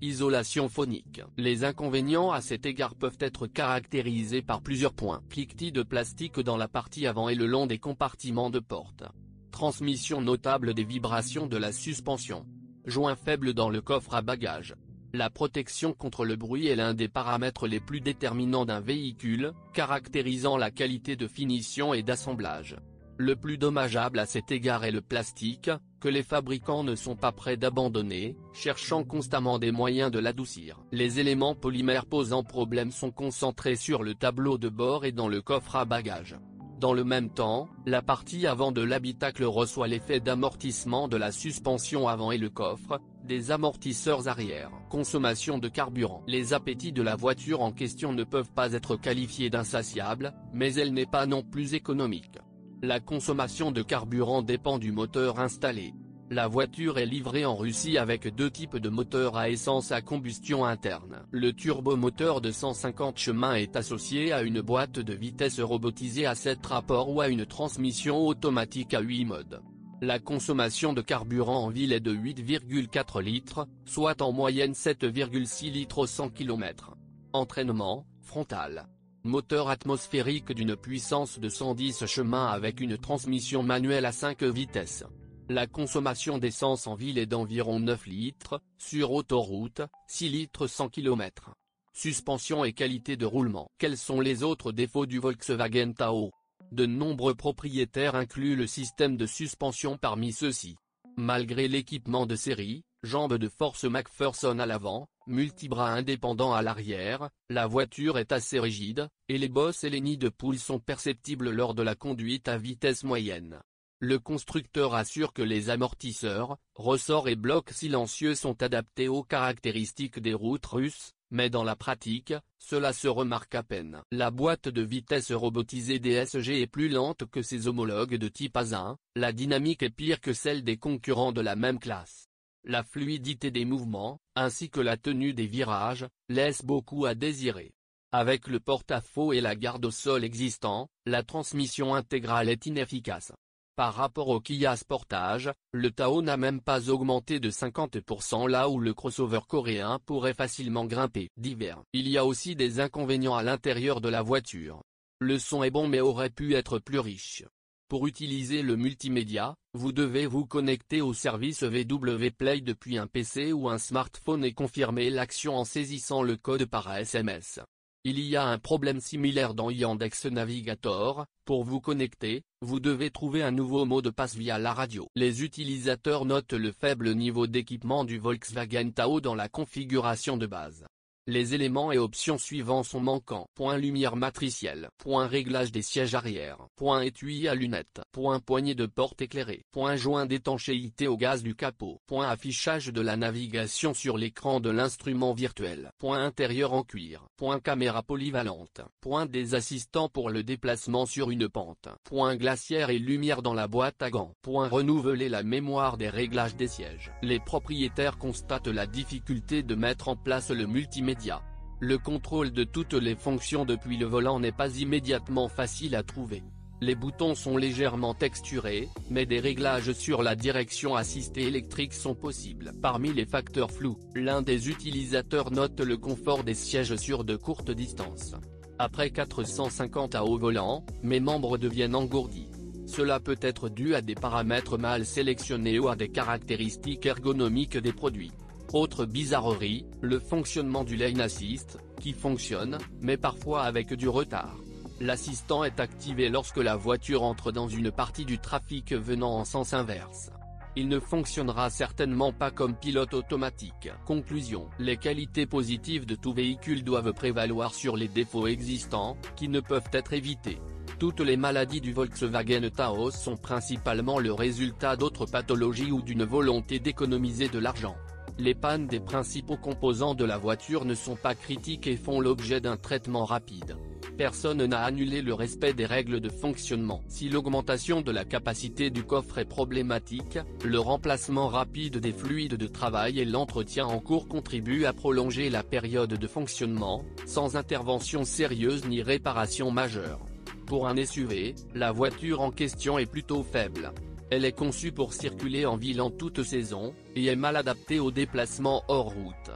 Isolation phonique. Les inconvénients à cet égard peuvent être caractérisés par plusieurs points. Cliquetis de plastique dans la partie avant et le long des compartiments de porte. Transmission notable des vibrations de la suspension. Joint faible dans le coffre à bagages. La protection contre le bruit est l'un des paramètres les plus déterminants d'un véhicule, caractérisant la qualité de finition et d'assemblage. Le plus dommageable à cet égard est le plastique, que les fabricants ne sont pas prêts d'abandonner, cherchant constamment des moyens de l'adoucir. Les éléments polymères posant problème sont concentrés sur le tableau de bord et dans le coffre à bagages. Dans le même temps, la partie avant de l'habitacle reçoit l'effet d'amortissement de la suspension avant et le coffre, des amortisseurs arrière. Consommation de carburant. Les appétits de la voiture en question ne peuvent pas être qualifiés d'insatiables, mais elle n'est pas non plus économique. La consommation de carburant dépend du moteur installé. La voiture est livrée en Russie avec deux types de moteurs à essence à combustion interne. Le turbomoteur de 150 chemins est associé à une boîte de vitesse robotisée à 7 rapports ou à une transmission automatique à 8 modes. La consommation de carburant en ville est de 8,4 litres, soit en moyenne 7,6 litres au 100 km. Entraînement, frontal. Moteur atmosphérique d'une puissance de 110 chemins avec une transmission manuelle à 5 vitesses. La consommation d'essence en ville est d'environ 9 litres, sur autoroute, 6 litres 100 km. Suspension et qualité de roulement. Quels sont les autres défauts du Volkswagen Tahoe? De nombreux propriétaires incluent le système de suspension parmi ceux-ci. Malgré l'équipement de série, jambes de force McPherson à l'avant, multibras indépendants à l'arrière, la voiture est assez rigide, et les bosses et les nids de poules sont perceptibles lors de la conduite à vitesse moyenne. Le constructeur assure que les amortisseurs, ressorts et blocs silencieux sont adaptés aux caractéristiques des routes russes, mais dans la pratique, cela se remarque à peine. La boîte de vitesse robotisée DSG est plus lente que ses homologues de type A1, la dynamique est pire que celle des concurrents de la même classe. La fluidité des mouvements, ainsi que la tenue des virages, laisse beaucoup à désirer. Avec le porte-à-faux et la garde au sol existant, la transmission intégrale est inefficace. Par rapport au Kia Sportage, le Tahoe n'a même pas augmenté de 50% là où le crossover coréen pourrait facilement grimper. Divers. Il y a aussi des inconvénients à l'intérieur de la voiture. Le son est bon mais aurait pu être plus riche. Pour utiliser le multimédia, vous devez vous connecter au service VW Play depuis un PC ou un smartphone et confirmer l'action en saisissant le code par SMS. Il y a un problème similaire dans Yandex Navigator, pour vous connecter, vous devez trouver un nouveau mot de passe via la radio. Les utilisateurs notent le faible niveau d'équipement du Volkswagen Tahoe dans la configuration de base. Les éléments et options suivants sont manquants. Point lumière matricielle. Point réglage des sièges arrière. Point étui à lunettes. Point poignée de porte éclairée. Point joint d'étanchéité au gaz du capot. Point affichage de la navigation sur l'écran de l'instrument virtuel. Point intérieur en cuir. Point caméra polyvalente. Point des assistants pour le déplacement sur une pente. Point glaciaire et lumière dans la boîte à gants. Point renouveler la mémoire des réglages des sièges. Les propriétaires constatent la difficulté de mettre en place le multimédia. Le contrôle de toutes les fonctions depuis le volant n'est pas immédiatement facile à trouver. Les boutons sont légèrement texturés, mais des réglages sur la direction assistée électrique sont possibles. Parmi les facteurs flous, l'un des utilisateurs note le confort des sièges sur de courtes distances. Après 450 à au volant, mes membres deviennent engourdis. Cela peut être dû à des paramètres mal sélectionnés ou à des caractéristiques ergonomiques des produits. Autre bizarrerie, le fonctionnement du lane assist, qui fonctionne, mais parfois avec du retard. L'assistant est activé lorsque la voiture entre dans une partie du trafic venant en sens inverse. Il ne fonctionnera certainement pas comme pilote automatique. Conclusion. Les qualités positives de tout véhicule doivent prévaloir sur les défauts existants, qui ne peuvent être évités. Toutes les maladies du Volkswagen Tahoe sont principalement le résultat d'autres pathologies ou d'une volonté d'économiser de l'argent. Les pannes des principaux composants de la voiture ne sont pas critiques et font l'objet d'un traitement rapide. Personne n'a annulé le respect des règles de fonctionnement. Si l'augmentation de la capacité du coffre est problématique, le remplacement rapide des fluides de travail et l'entretien en cours contribuent à prolonger la période de fonctionnement, sans intervention sérieuse ni réparation majeure. Pour un SUV, la voiture en question est plutôt faible. Elle est conçue pour circuler en ville en toute saison, et est mal adaptée aux déplacements hors route.